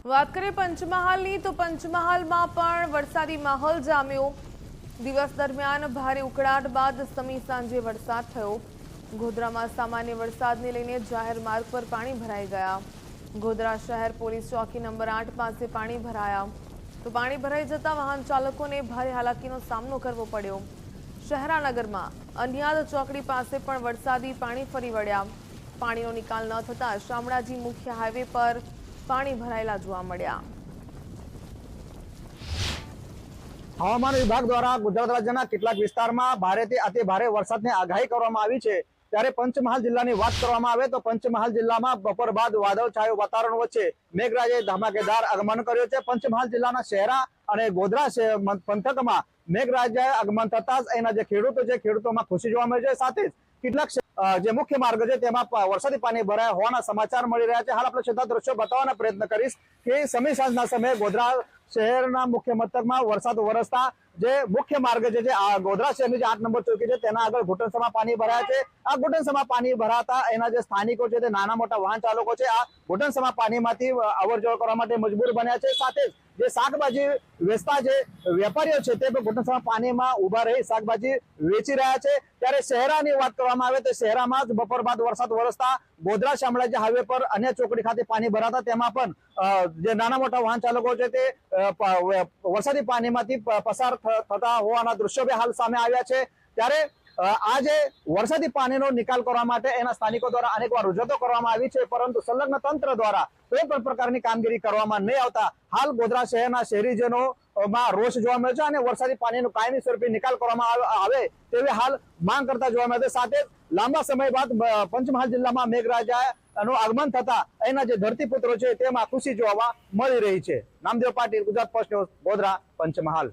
વાત કરીએ પંચમહાલની તો પંચમહાલમાં પણ વરસાદી માહોલ જામ્યો। દિવસ દરમિયાન ભારે ઉકળાટ બાદ સમી સાંજે વરસાદ થયો। ગોધરામાં સામાન્ય વરસાદને લઈને જાહેર માર્ગ પર પાણી ભરાઈ ગયા। ગોધરા શહેર પોલીસ ચોકી નંબર 8 પાસે પાણી ભરાયા તો પાણી ભરાઈ જતા વાહન ચાલકોને ભારે હાલાકીનો સામનો કરવો પડ્યો। શહેરાનગરમાં અન્યાદ ચોકડી પાસે પણ વરસાદી પાણી ફરી વળ્યા। પાણીનો નિકાલ ન થતા શામળાજી મુખ્ય હાઈવે પર પાણી ભરાયેલા જોવા મળ્યા। હવામાન વિભાગ દ્વારા ગુજરાત રાજ્યના કેટલાક વિસ્તારમાં ભારેથી અતિ ભારે વરસાદની આગાહી કરવામાં આવી છે। ત્યારે પંચમહાલ જિલ્લાની વાત કરવામાં આવે તો પંચમહાલ જિલ્લામાં બપોર બાદ વાદળછાયું વાતાવરણ વચ્ચે મેઘરાજાએ ધમાકેદાર આગમન કર્યો છે। પંચમહાલ જિલ્લાના શહેરા અને ગોધરા પંથકમાં મેઘરાજાએ આગમન થતા જ એના જે ખેડૂતો છે ખેડૂતોમાં ખુશી જોવા મળે છે। સાથે જ કેટલાક જે મુખ્ય માર્ગ છે તેમાં વરસાદી પાણી ભરાયા હોવાના સમાચાર મળી રહ્યા છે। હાલ આપણે સીધા દ્રશ્યો બતાવવાના પ્રયત્ન કરીશ કે સમી સાંજના સમયે ગોધરા શહેરના મુખ્ય મથકમાં વરસાદ વરસતા જે મુખ્ય માર્ગ છે જે ગોધરા શહેરની જે 8 નંબર ચોકી છે તેના આગળ ઘૂંટણસમાં પાણી ભરાયા છે। આ ઘૂંટણસમાં પાણી ભરાતા એના જે સ્થાનિકો છે તે નાના મોટા વાહન ચાલકો છે આ ઘૂંટણસમાં પાણીમાંથી અવરજવર કરવા માટે મજબૂર બન્યા છે। સાથે જ જે શાકભાજી વેચતા જે વેપારીઓ છે તે પણ ઘૂંટણસમાં પાણીમાં ઉભા રહી શાકભાજી વેચી રહ્યા છે। ત્યારે શહેરાની વાત કરવામાં આવે તો શહેરામાં જ બપોર બાદ વરસાદ વરસતા ગોધરા શામળાજી હાઈવે પર અન્ય ચોકડી ખાતે પાણી ભરાતા તેમાં પણ જે નાના મોટા વાહન ચાલકો છે તે વરસાદી પાણીમાંથી પસાર થતા હોવાના દ્રશ્યો હાલ સામે આવ્યા છે। ત્યારે આજે વરસાદી પાણીનો નિકાલ કરવા માટે એના સ્થાનિકો દ્વારા અનેકવાર રજૂઆતો કરવામાં આવી છે, પરંતુ સંલગ્ન તંત્ર દ્વારા કોઈ પણ પ્રકારની કામગીરી કરવામાં નહીં આવતા હાલ ગોધરા શહેરના શહેરીજનો માં રોષ જોવા મળે છે અને વરસાદી પાણીનો કાયમી સ્વરૂપે નિકાલ કરવામાં આવે તેવી હાલ માંગ કરતા જોવા મળે છે। સાથે લાંબા સમય બાદ પંચમહાલ જિલ્લામાં મેઘરાજાનું આગમન થતા એના જે ધરતીપુત્રો છે તેમાં ખુશી જોવા મળી રહી છે। Namdev Patil, Gujarat first news, Godhra, Panchmahal.